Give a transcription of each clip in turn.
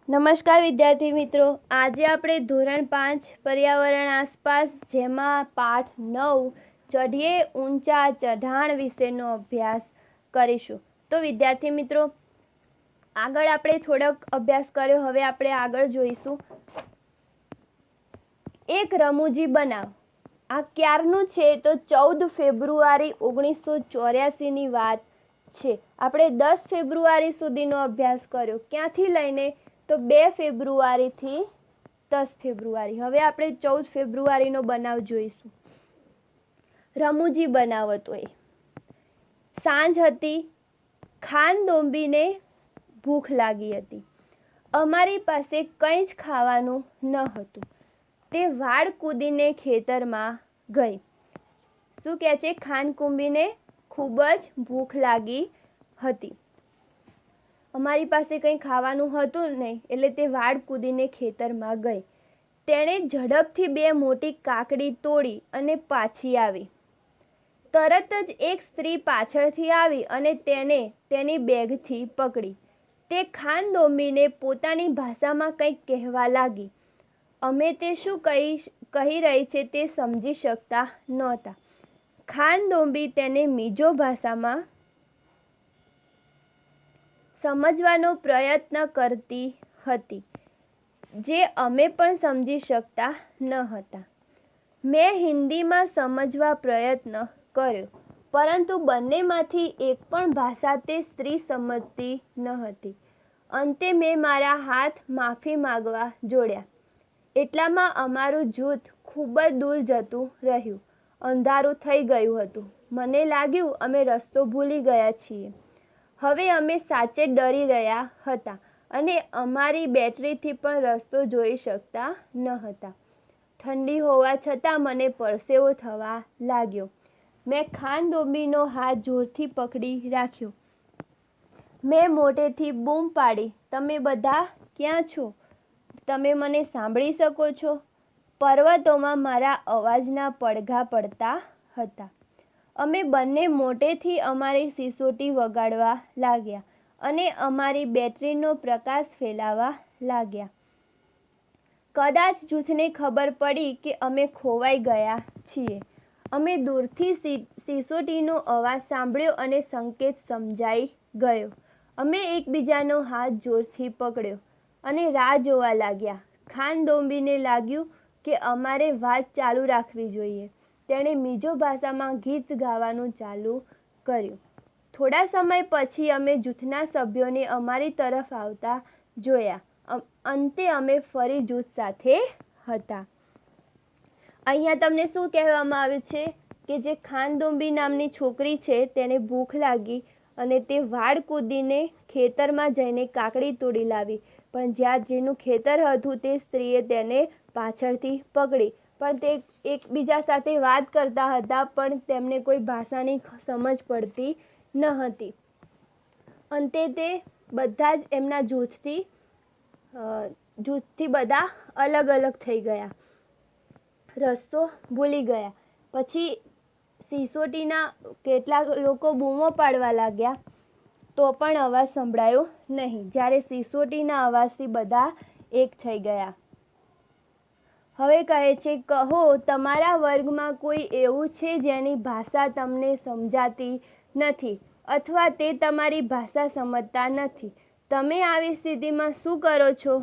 નમસ્કાર વિદ્યાર્થી મિત્રો, આજે આપણે ધોરણ 5 પર્યાવરણ આસપાસ જેમાં પાઠ 9 ચઢીએ ઊંચા ચઢાણ વિશેનો અભ્યાસ કરીશું। તો વિદ્યાર્થી મિત્રો, આગળ આપણે થોડોક અભ્યાસ કર્યો, હવે આપણે આગળ જોઈશું એક રમૂજી બનાવ। આ ક્યારનું છે તો 14 ફેબ્રુઆરી 1984ની વાત છે। આપણે 10 ફેબ્રુઆરી સુધીનો અભ્યાસ કર્યો, ક્યાંથી લઈને તો 2 ફેબ્રુઆરીથી 10 ફેબ્રુઆરી। હવે આપણે 14 ફેબ્રુઆરીનો બનાવ જોઈશું। રમૂજી બનાવ હતો એ। સાંજ હતી, ખાન દોંબીને ભૂખ લાગી હતી। અમારી પાસે કંઈ જ ખાવાનું ન હતું। તે વાડ કૂદીને ખેતરમાં ગઈ। શું કહે છે? ખાનકુંબીને ખૂબ જ ભૂખ લાગી હતી। અમારી પાસે કંઈ ખાવાનું હતું નહીં, એટલે તે વાડ કૂદીને ખેતરમાં ગઈ। તેણે ઝડપથી 2 મોટી કાકડી તોડી અને પાછી આવી। તરત જ એક સ્ત્રી પાછળથી આવી અને તેને તેની બેગથી પકડી। તે ખાન દોંબીને પોતાની ભાષામાં કંઈક કહેવા લાગી। અમે તે શું કહી રહી છે તે સમજી શકતા નહોતા। ખાન દોંબી તેને મીજો ભાષામાં સમજવાનો પ્રયત્ન કરતી હતી, જે અમે પણ સમજી શકતા ન હતા। મેં હિન્દીમાં સમજવા પ્રયત્ન કર્યો, પરંતુ બંનેમાંથી એક પણ ભાષા તે સ્ત્રી સમજતી ન હતી। અંતે મેં મારા હાથ માફી માંગવા જોડ્યા। એટલામાં અમારું જૂથ ખૂબ જ દૂર જતું રહ્યું। અંધારું થઈ ગયું હતું। મને લાગ્યું અમે રસ્તો ભૂલી ગયા છીએ। હવે અમે સાચે ડરી રહ્યા હતા અને અમારી બેટરીથી પણ રસ્તો જોઈ શકતા ન હતા। ઠંડી હોવા છતાં મને પરસેવો થવા લાગ્યો। મેં ખાન દોંબીનો હાથ જોરથી પકડી રાખ્યો। મેં મોટેથી બૂમ પાડી, તમે બધા ક્યાં છો? તમે મને સાંભળી શકો છો? પર્વતોમાં મારા અવાજના પડઘા પડતા હતા। અમે બંને મોટેથી અમારી સિસોટી વગાડવા લાગ્યા અને અમારી બેટરીનો પ્રકાશ ફેલાવા લાગ્યા। કદાચ જૂથને ખબર પડી કે અમે ખોવાઈ ગયા છીએ। અમે દૂરથી સિસોટીનો અવાજ સાંભળ્યો અને સંકેત સમજાઈ ગયો। અમે એકબીજાનો હાથ જોરથી પકડ્યો અને રાહ જોવા લાગ્યા। ખાન દોંબીને લાગ્યું કે અમારે વાત ચાલુ રાખવી જોઈએ। તેણે મીજો ભાષામાં ગીત ગાવાનું ચાલુ કર્યું। થોડા સમય પછી અમે જૂથના સભ્યોને અમારી તરફ આવતા જોયા। અંતે અમે ફરી જૂથ સાથે હતા। અહીંયા તમને શું કહેવામાં આવ્યું છે કે જે ખાન દોંબી નામની છોકરી છે તેને ભૂખ લાગી અને તે વાડ કૂદીને ખેતરમાં જઈને કાકડી તોડી લાવી, પણ જ્યાં જેનું ખેતર હતું તે સ્ત્રીએ તેને પાછળથી પકડી, પણ તે એકબીજા સાથે વાત કરતા હતા, પણ તેમને કોઈ ભાષાની સમજ પડતી ન હતી। અંતે તે બધા જ એમના જૂથથી બધા અલગ અલગ થઈ ગયા, રસ્તો ભૂલી ગયા। પછી સિસોટીના કેટલાક લોકો બૂમો પાડવા લાગ્યા, તો પણ અવાજ સંભળાયો નહીં, જ્યારે સિસોટીના અવાજથી બધા એક થઈ ગયા। હવે કહે છે, કહો તમારા વર્ગમાં કોઈ એવું છે જેની ભાષા તમને સમજાતી નથી અથવા તે તમારી ભાષા સમજતા નથી। તમે આવી સ્થિતિમાં શું કરો છો?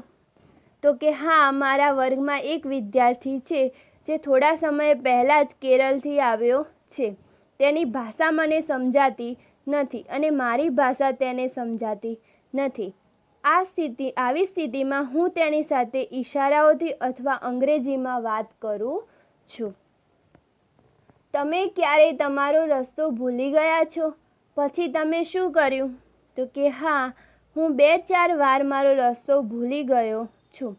તો કે હા, મારા વર્ગમાં એક વિદ્યાર્થી છે જે થોડા સમય પહેલાં જ કેરળથી આવ્યો છે। તેની ભાષા મને સમજાતી નથી અને મારી ભાષા તેને સમજાતી નથી। આવી સ્થિતિમાં હું તેની સાથે ઈશારાઓથી અથવા અંગ્રેજીમાં વાત કરું છું। તમે ક્યારેય તમારો રસ્તો ભૂલી ગયા છો? પછી તમે શું કર્યું? તો કે હા, હું 2-4 વાર મારો રસ્તો ભૂલી ગયો છું,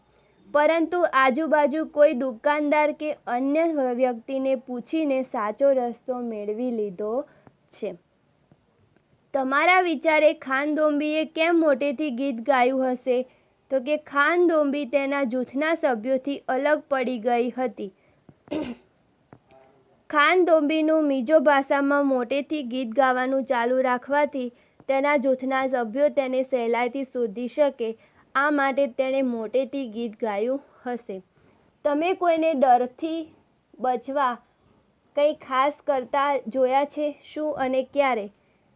પરંતુ આજુબાજુ કોઈ દુકાનદાર કે અન્ય વ્યક્તિને પૂછીને સાચો રસ્તો મેળવી લીધો છે। તમારા વિચારે ખાન દોંબીએ કેમ મોટેથી ગીત ગાયું હશે? તો કે ખાન દોંબી તેના જૂથના સભ્યોથી અલગ પડી ગઈ હતી। ખાન દોંબીનું મીજો ભાષામાં મોટેથી ગીત ગાવાનું ચાલુ રાખવાથી તેના જૂથના સભ્યો તેને સહેલાઈથી શોધી શકે, આ માટે તેણે મોટેથી ગીત ગાયું હશે. તમે કોઈને ડરથી બચવા કંઈ ખાસ કરતા જોયા છે? શું અને ક્યારે?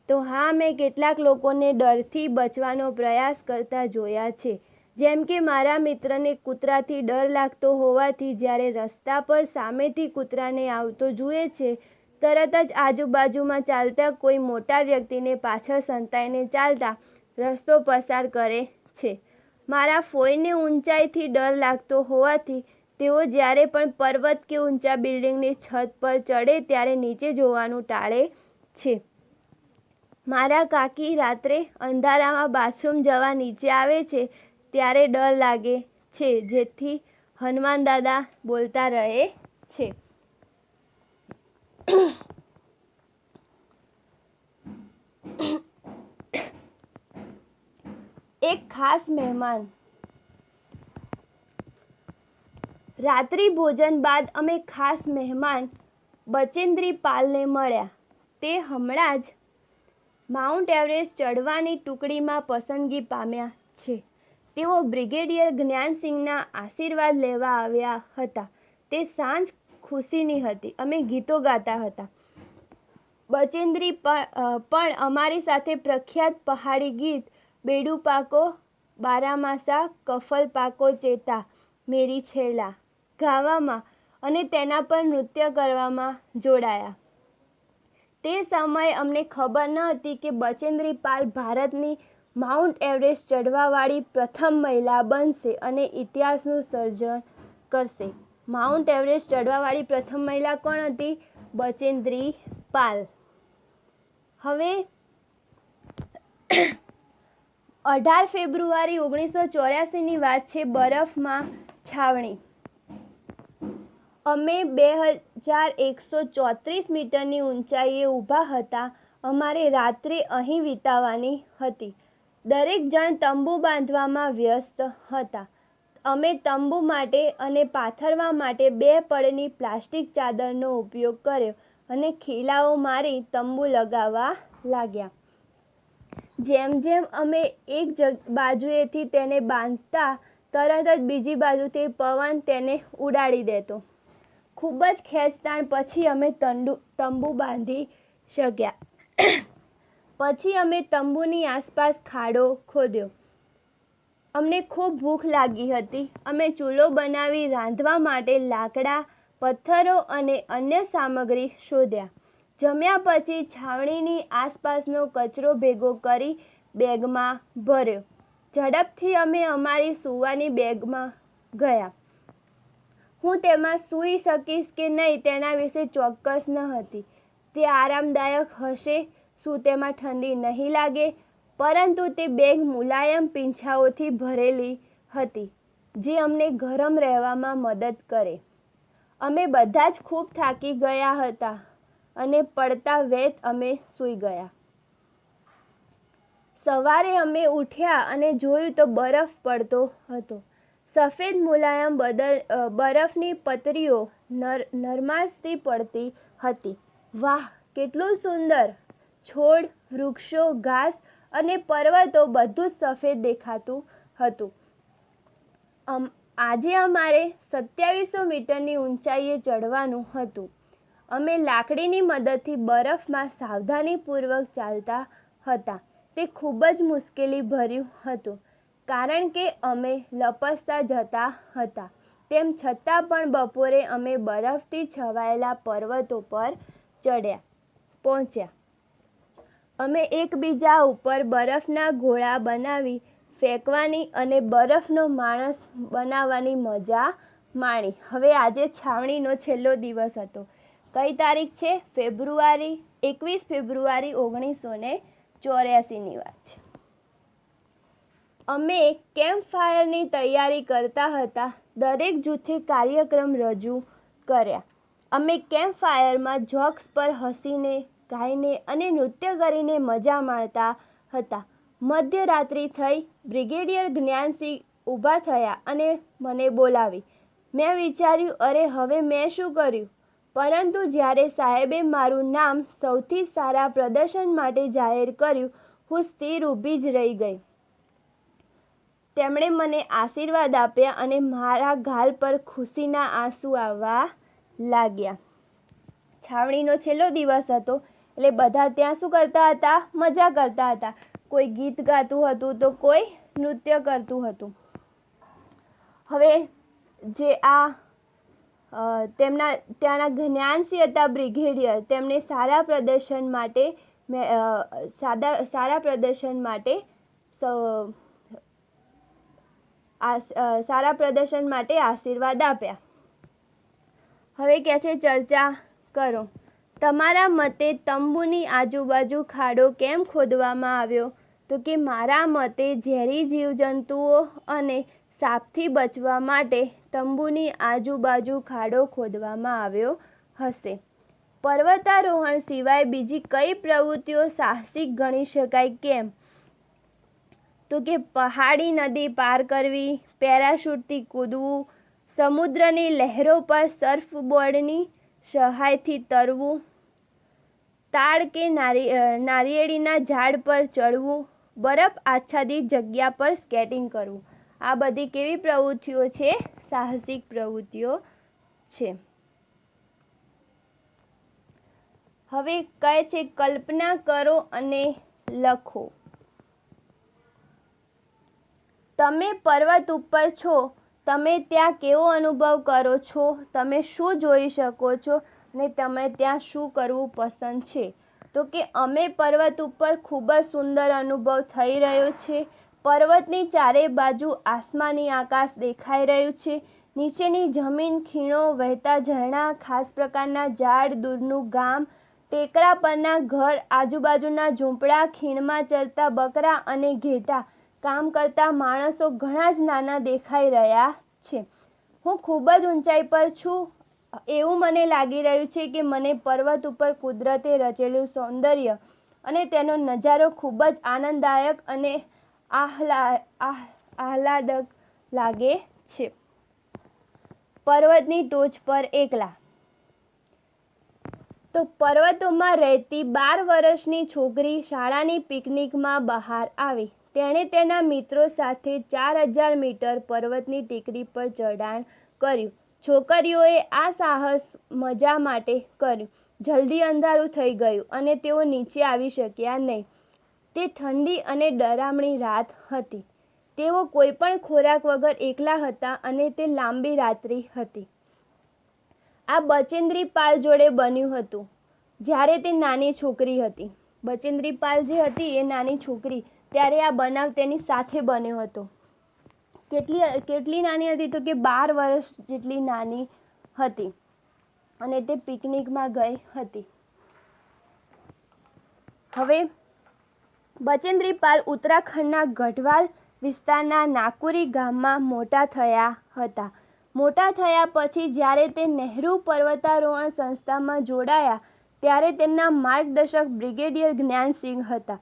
તો હા, મેં કેટલાક લોકોને ડરથી બચવાનો પ્રયાસ કરતા જોયા છે. જેમ કે મારા મિત્રને કૂતરાથી ડર લાગતો હોવાથી જ્યારે રસ્તા પર સામેથી કૂતરાને આવતો જુએ છે, તરત જ આજુબાજુમાં ચાલતા કોઈ મોટા વ્યક્તિને પાછળ સંતાઈને ચાલતા રસ્તો પસાર કરે છે. મારા ફોઈને ઊંચાઈથી ડર લાગતો હોવાથી તેઓ જ્યારે પણ પર્વત કે ઊંચા બિલ્ડિંગની છત પર ચડે ત્યારે નીચે જોવાનું ટાળે છે. મારા કાકી રાત્રે અંધારામાં બાથરૂમ જવા નીચે આવે છે ત્યારે ડર લાગે છે, જેથી હનુમાન દાદા બોલતા રહે છે. એક ખાસ મહેમાન. રાત્રિ ભોજન બાદ અમે ખાસ મહેમાન બચેન્દ્રી પાલને મળ્યા. તે હમણાં જ માઉન્ટ એવરેસ્ટ ચઢવાની ટુકડીમાં પસંદગી પામ્યા છે. તેઓ બ્રિગેડિયર જ્ઞાનસિંહના આશીર્વાદ લેવા આવ્યા હતા. તે સાંજ ખુશીની હતી. અમે ગીતો ગાતા હતા. બચેન્દ્રી પણ અમારી સાથે પ્રખ્યાત પહાડી ગીત બેડુ પાકો બારામાસા કફલ પાકો ચેતા મેરી છેલા ગાવામાં અને તેના પર નૃત્ય કરવામાં જોડાયા. તે સમયે અમને ખબર ન હતી કે બચેન્દ્રી પાલ ભારતની માઉન્ટ એવરેસ્ટ ચઢવાવાળી પ્રથમ મહિલા બનશે અને ઇતિહાસનું સર્જન કરશે. માઉન્ટ એવરેસ્ટ ચઢવાવાળી પ્રથમ મહિલા કોણ હતી? બચેન્દ્રી પાલ. હવે 18 ફેબ્રુઆરી 1984ની વાત છે. બરફમાં છાવણી. અમે 2134 મીટરની ઊંચાઈએ ઊભા હતા. અમારે રાત્રે અહીં વિતાવવાની હતી. દરેક જણ તંબુ બાંધવામાં વ્યસ્ત હતા. અમે તંબુ માટે અને પાથરવા માટે 2 પડની પ્લાસ્ટિક ચાદરનો ઉપયોગ કર્યો અને ખીલાઓ મારી તંબુ લગાવવા લાગ્યા. જેમ જેમ અમે એક બાજુએથી તેને બાંધતા, તરત જ બીજી બાજુથી પવન તેને ઉડાડી દેતો. ખૂબ જ ખેંચતાણ પછી અમે તંબુ બાંધી શક્યા. પછી અમે તંબુની આસપાસ ખાડો ખોદ્યો. અમને ખૂબ ભૂખ લાગી હતી. અમે ચૂલો બનાવી રાંધવા માટે લાકડા, પથ્થરો અને અન્ય સામગ્રી શોધ્યા. જમ્યા પછી છાવણીની આસપાસનો કચરો ભેગો કરી બેગમાં ભર્યો. ઝડપથી અમે અમારી સૂવાની બેગમાં ગયા. હું તેમાં સૂઈ શકીશ કે નહીં તેના વિશે ચોક્કસ ન હતી. તે આરામદાયક હશે, શું તેમાં ઠંડી નહીં લાગે? પરંતુ તે બેગ મુલાયમ પીંછાઓથી ભરેલી હતી, જે અમને ગરમ રહેવામાં મદદ કરે. અમે બધા જ ખૂબ થાકી ગયા હતા અને પડતા વેત અમે સૂઈ ગયા. સવારે અમે ઉઠ્યા અને જોયું તો બરફ પડતો હતો. સફેદ મુલાયમ બરફની પતરીઓ નરમાશથી પડતી હતી. વાહ, કેટલું સુંદર! છોડ, વૃક્ષો, ઘાસ અને પર્વતો બધું જ સફેદ દેખાતું હતું. આજે અમારે 2700 મીટરની ઊંચાઈએ ચઢવાનું હતું. અમે લાકડીની મદદથી બરફમાં સાવધાનીપૂર્વક ચાલતા હતા. તે ખૂબ જ મુશ્કેલીભર્યું હતું, કારણ કે અમે લપસતા જતા હતા. તેમ છતાં પણ બપોરે અમે બરફથી છવાયેલા પર્વતો પર પહોંચ્યા. અમે એકબીજા ઉપર બરફના ગોળા બનાવી ફેંકવાની અને બરફનો માણસ બનાવવાની મજા માણી. હવે આજે છાવણીનો છેલ્લો દિવસ હતો. કઈ તારીખ છે? 21 ફેબ્રુઆરી 1984ની વાત છે. અમે કેમ્પ ફાયરની તૈયારી કરતા હતા. દરેક જૂથે કાર્યક્રમ રજૂ કર્યા. અમે કેમ્પ ફાયરમાં જોક્સ પર હસીને, ગાઈને અને નૃત્ય કરીને મજા માણતા હતા. મધ્યરાત્રિ થઈ. બ્રિગેડિયર જ્ઞાનસિંહ ઊભા થયા અને મને બોલાવી. મેં વિચાર્યું, અરે હવે મેં શું કર્યું? પરંતુ જ્યારે સાહેબે મારું નામ સૌથી સારા પ્રદર્શન માટે જાહેર કર્યું, હું સ્થિર ઊભી જ રહી ગઈ. તેમણે મને આશીર્વાદ આપ્યા અને મારા ગાલ પર ખુશીના આંસુ આવવા લાગ્યા. છાવણીનો છેલ્લો દિવસ હતો એટલે બધા ત્યાં શું કરતા હતા? મજા કરતા હતા. કોઈ ગીત ગાતું હતું તો કોઈ નૃત્ય કરતું હતું. હવે જે તેમના ત્યાંના જ્ઞાનસિંહ હતા બ્રિગેડિયર, તેમને સારા પ્રદર્શન માટે આશીર્વાદ આપ્યા. હવે કહે છે ચર્ચા કરો. તમારા મતે તંબુની આજુબાજુ ખાડો કેમ ખોદવામાં આવ્યો? તો કે મારા મતે ઝેરી જીવજંતુઓ અને સાપથી બચવા માટે તંબુની આજુબાજુ ખાડો ખોદવામાં આવ્યો હશે. પર્વતારોહણ સિવાય બીજી કઈ પ્રવૃત્તિઓ સાહસિક ગણી શકાય? કેમ? તો કે પહાડી નદી પાર કરવી, પેરાશૂટથી કૂદવું, સમુદ્રની લહેરો પર સર્ફબોર્ડની સહાયથી તરવું, તાડ કે નારિયેળીના ઝાડ પર ચડવું, બરફ આચ્છાદિત જગ્યા પર સ્કેટિંગ કરવું. આ બધી કેવી પ્રવૃત્તિઓ છે? સાહસિક પ્રવૃત્તિઓ છે. હવે કહે છે કલ્પના કરો અને લખો. તમે પર્વત ઉપર છો. તમે ત્યાં કેવો અનુભવ કરો છો? તમે શું જોઈ શકો છો અને તમે ત્યાં શું કરવું પસંદ છે? તો કે અમે પર્વત ઉપર ખૂબ જ સુંદર અનુભવ થઈ રહ્યો છે. પર્વતની ચારે બાજુ આસમાની આકાશ દેખાઈ રહ્યું છે. નીચેની જમીન, ખીણો, વહેતા ઝરણા, ખાસ પ્રકારના ઝાડ, દૂરનું ગામ, ટેકરા પરના ઘર, આજુબાજુના ઝૂંપડા, ખીણમાં ચરતા બકરા અને ઘેટાં, કામ કરતા માણસો ઘણા જ નાના દેખાઈ રહ્યા છે. હું ખૂબ જ ઊંચાઈ પર છું. એવું મને લાગી રહ્યું છે કે મને પર્વત ઉપર કુદરતે રચેલું સૌંદર્ય અને તેનો નજારો ખૂબ જ આનંદદાયક અને આહલાદક લાગે છે. પર્વતની ટોચ પર એકલા. તો પર્વતોમાં રહેતી 12 વર્ષની છોકરી શાળાની પિકનિકમાં બહાર આવી. તેણે તેના મિત્રો સાથે 4000 મીટર પર્વતની ટેકરી પર ચઢાણ કર્યું. છોકરીઓએ આ સાહસ મજા માટે કર્યું. જલ્દી અંધારું થઈ ગયું અને તેઓ નીચે આવી શક્યા નહીં. તે ઠંડી અને ડરામણી રાત હતી. તેઓ કોઈપણ ખોરાક વગર એકલા હતા અને તે લાંબી રાત્રિ હતી. આ બચેન્દ્રી પાલ જોડે બન્યું હતું જ્યારે તે નાની છોકરી હતી. બચેન્દ્રી પાલ જે હતી એ નાની છોકરી, ત્યારે આ બનાવ તેની સાથે બન્યો હતો. કેટલી નાની હતી? તો કે 12 વર્ષ જેટલી નાની હતી અને તે પિકનિકમાં ગઈ હતી. હવે બચેન્દ્રી પાલ ઉત્તરાખંડના ગઢવાલ વિસ્તારના નાકુરી ગામમાં મોટા થયા હતા. મોટા થયા પછી જ્યારે તે નહેરુ પર્વતારોહણ સંસ્થામાં જોડાયા ત્યારે તેમના માર્ગદર્શક બ્રિગેડિયર જ્ઞાનસિંહ હતા.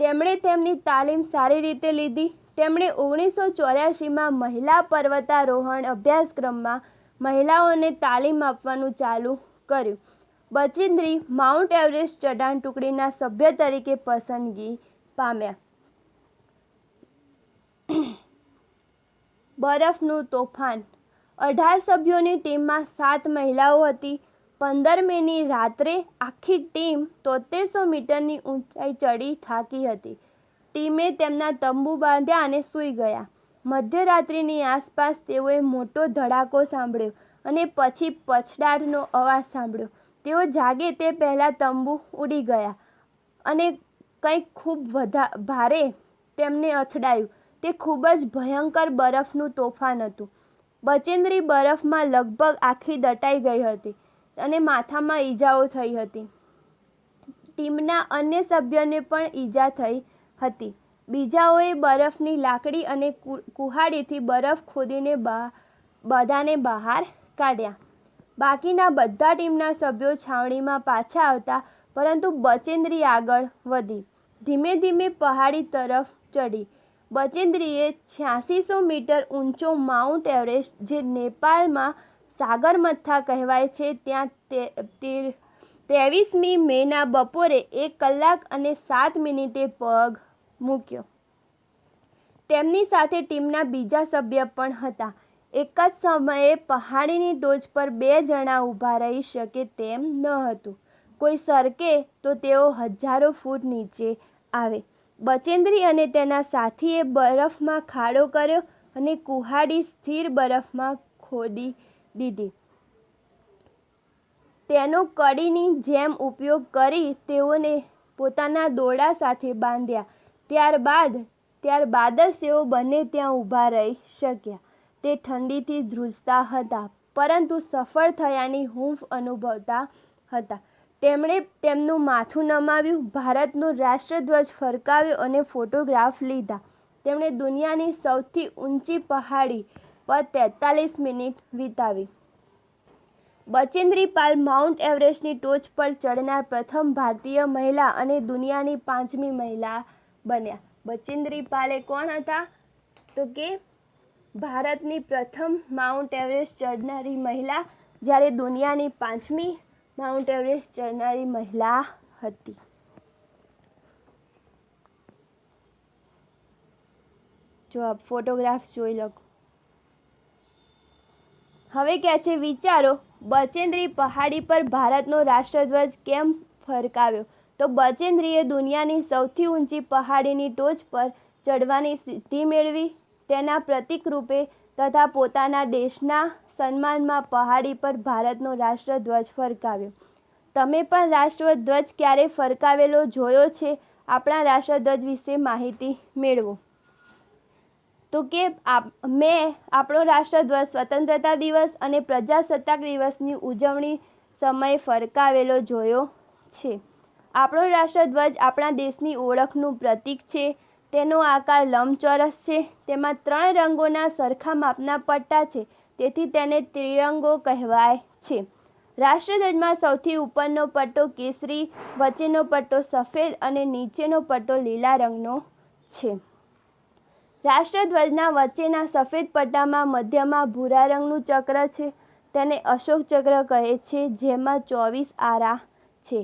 તેમણે તેમની તાલીમ સારી રીતે લીધી. તેમણે 1984માં મહિલા પર્વતારોહણ અભ્યાસક્રમમાં મહિલાઓને તાલીમ આપવાનું ચાલુ કર્યું. બચેન્દ્રી માઉન્ટ એવરેસ્ટ ચઢાણ ટુકડીના સભ્ય તરીકે પસંદગી પામ્યા. બરફનું તોફાન. 18 સભ્યોની ટીમમાં 7 મહિલાઓ હતી. 15 મેની રાત્રે આખી ટીમ 7300 મીટરની ઊંચાઈ ચડી થાકી હતી. ટીમે તેમના તંબુ બાંધ્યા અને સૂઈ ગયા. મધ્યરાત્રિની આસપાસ તેઓએ મોટો ધડાકો સાંભળ્યો અને પછી પછડાટનો અવાજ સાંભળ્યો. તેઓ જાગે તે પહેલાં તંબુ ઉડી ગયા અને કંઈક ખૂબ ભારે તેમને અથડાયું. તે ખૂબ જ ભયંકર બરફનું તોફાન હતું. બચેન્દ્રી બરફમાં લગભગ આખી દટાઈ ગઈ હતી અને માથામાં ઈજાઓ થઈ હતી. ટીમના અન્ય સભ્યોને પણ ઈજા થઈ હતી. બીજાઓએ બરફની લાકડી અને કુહાડીથી બરફ ખોદીને બધાને બહાર કાઢ્યા. બાકીના બધા ટીમના સભ્યો છાવણીમાં પાછા આવતા, પરંતુ બચેન્દ્રી આગળ વધી. ધીમે ધીમે પહાડી તરફ ચડી. બચેન્દ્રીએ 8600 મીટર ઊંચો માઉન્ટ એવરેસ્ટ, જે નેપાળમાં સાગરમથા કહેવાય છે, ત્યાં 23મી મેના બપોરે 1 કલાક અને 7 મિનિટે પગ મૂક્યો. તેમની સાથે ટીમના બીજા સભ્ય પણ હતા. એક જ સમયે પહાડીની ટોચ પર 2 જણા ઊભા રહી શકે તેમ ન હતું. કોઈ સરકે તો તેઓ હજારો ફૂટ નીચે આવે. બચેન્દ્રી અને તેના સાથીએ બરફમાં ખાડો કર્યો અને કુહાડી સ્થિર બરફમાં ખોદી દીધી. તેનો કડીની જેમ ઉપયોગ કરી તેઓને પોતાના દોરડા સાથે બાંધ્યા. ત્યારબાદ જ તેઓ બંને ત્યાં ઊભા રહી શક્યા. તે ઠંડીથી ધ્રુજતા હતા, પરંતુ સફળ થયાની હૂંફ અનુભવતા હતા. તેમણે તેમનું માથું નમાવ્યું, ભારતનો રાષ્ટ્રધ્વજ ફરકાવ્યો અને ફોટોગ્રાફ લીધા. તેમણે દુનિયાની સૌથી ઊંચી પહાડી પર 43 મિનિટ વિતાવી. બચેન્દ્રી પાલ માઉન્ટ એવરેસ્ટની ટોચ પર ચડનાર પ્રથમ ભારતીય મહિલા અને દુનિયાની 5મી મહિલા બન્યા. બચેન્દ્રી પાલ કોણ હતા? તો કે ભારતની પ્રથમ માઉન્ટ એવરેસ્ટ ચડનારી મહિલા, જ્યારે દુનિયાની 5મી માઉન્ટ એવરેસ્ટ ચડનારી મહિલા હતી. જો આપ ફોટોગ્રાફ જોઈ લો. હવે કહે છે વિચારો, બચેન્દ્રી પહાડી પર ભારતનો રાષ્ટ્રધ્વજ કેમ ફરકાવ્યો? તો બચેન્દ્રીએ દુનિયાની સૌથી ઊંચી પહાડીની ટોચ પર ચડવાની સિદ્ધિ મેળવી. તેના પ્રતીક રૂપે તથા પોતાના દેશના સન્માનમાં પહાડી પર ભારતનો રાષ્ટ્રધ્વજ ફરકાવ્યો. તમે પણ રાષ્ટ્રધ્વજ ક્યારે ફરકાવેલો જોયો છે? આપણા રાષ્ટ્રધ્વજ વિશે માહિતી મેળવો. તો કે મેં આપણો રાષ્ટ્રધ્વજ સ્વતંત્રતા દિવસ અને પ્રજાસત્તાક દિવસની ઉજવણી સમયે ફરકાવેલો જોયો છે. આપણો રાષ્ટ્રધ્વજ આપણા દેશની ઓળખનું પ્રતીક છે. તેનો આકાર લંબચોરસ છે. તેમાં 3 રંગોના સરખા માપના પટ્ટા છે, તેથી તેને ત્રિરંગો કહેવાય છે. રાષ્ટ્રધ્વજમાં સૌથી ઉપરનો પટ્ટો કેસરી, વચ્ચેનો પટ્ટો સફેદ અને નીચેનો પટ્ટો લીલા રંગનો છે. રાષ્ટ્રધ્વજના વચ્ચેના સફેદ પટ્ટામાં મધ્યમાં ભૂરા રંગનું ચક્ર છે. તેને અશોક ચક્ર કહે છે, જેમાં 24 આરા છે.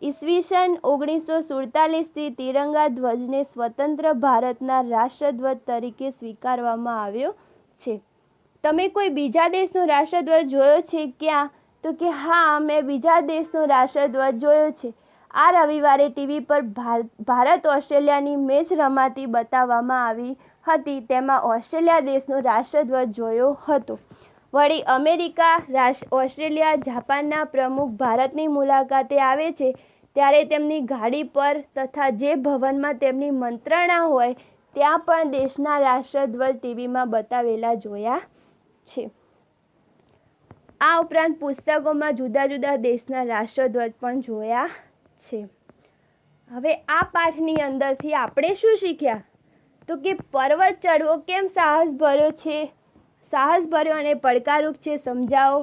ઈસવીસન 1947થી તિરંગા ધ્વજને સ્વતંત્ર ભારતના રાષ્ટ્રધ્વજ તરીકે સ્વીકારવામાં આવ્યો છે. તમે કોઈ બીજા દેશનો રાષ્ટ્રધ્વજ જોયો છે ક્યાં? તો કે હા, મેં બીજા દેશનો રાષ્ટ્રધ્વજ જોયો છે. આ રવિવારે ટીવી પર ભારત-ઓસ્ટ્રેલિયાની મેચ રમાતી બતાવવામાં આવી હતી. તેમાં ઓસ્ટ્રેલિયા દેશનો રાષ્ટ્રધ્વજ જોયો હતો. વળી અમેરિકા, ઓસ્ટ્રેલિયા, જાપાનના પ્રમુખ ભારતની મુલાકાતે આવે છે ત્યારે તેમની ગાડી પર તથા જે ભવનમાં તેમની મંત્રણા હોય ત્યાં પણ દેશના રાષ્ટ્રધ્વજ ટીવીમાં બતાવેલા જોયા છે. આ ઉપરાંત પુસ્તકોમાં જુદા જુદા દેશના રાષ્ટ્રધ્વજ પણ જોયા છે. હવે આ પાઠની અંદરથી આપણે શું શીખ્યા? તો કે પર્વત ચડવો કેમ સાહસભર્યો છે, સાહસભર્યો અને પડકારરૂપ છે, સમજાવો.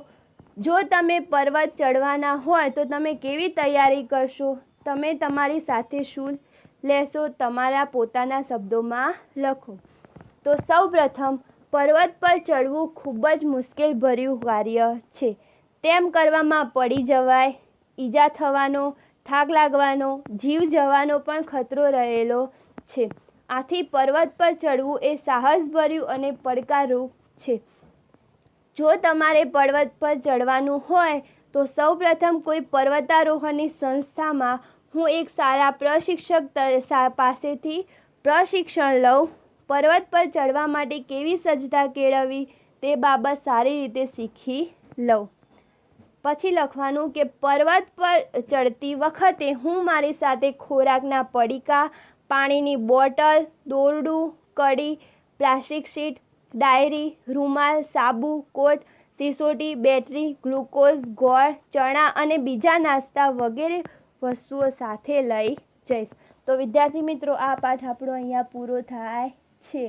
જો તમે પર્વત ચડવાના હોય તો તમે કેવી તૈયારી કરશો? તમે તમારી સાથે શું લેશો? તમારા પોતાના શબ્દોમાં લખો. તો સૌપ્રથમ, પર્વત પર ચડવું ખૂબ જ મુશ્કેલભર્યું કાર્ય છે. તેમ કરવામાં પડી જવાય, ઈજા થવાનો, થાક લાગવાનો, જીવ જવાનો પણ ખતરો રહેલો છે. આથી પર્વત પર ચડવું એ સાહસભર્યું અને પડકારરૂપ છે. જો તમારે પર્વત પર ચડવાનું હોય તો સૌપ્રથમ કોઈ પર્વતારોહણની સંસ્થામાં હું એક સારા પ્રશિક્ષક પાસેથી પ્રશિક્ષણ લઉં. પર્વત પર ચડવા માટે કેવી સજ્જતા કેળવવી તે બાબત સારી રીતે શીખી લઉં. પછી લખવાનું કે પર્વત પર ચડતી વખતે હું મારી સાથે ખોરાકના પડીકા, પાણીની બોટલ, દોરડું, કડી, પ્લાસ્ટિક શીટ, ડાયરી, રૂમાલ, સાબુ, કોટ, સિસોટી, બેટરી, ગ્લુકોઝ, ગોળ, ચણા અને બીજા નાસ્તા વગેરે વસ્તુઓ સાથે લઈ જઈશ. તો વિદ્યાર્થી મિત્રો, આ પાઠ આપણો અહીંયા પૂરો થાય છે.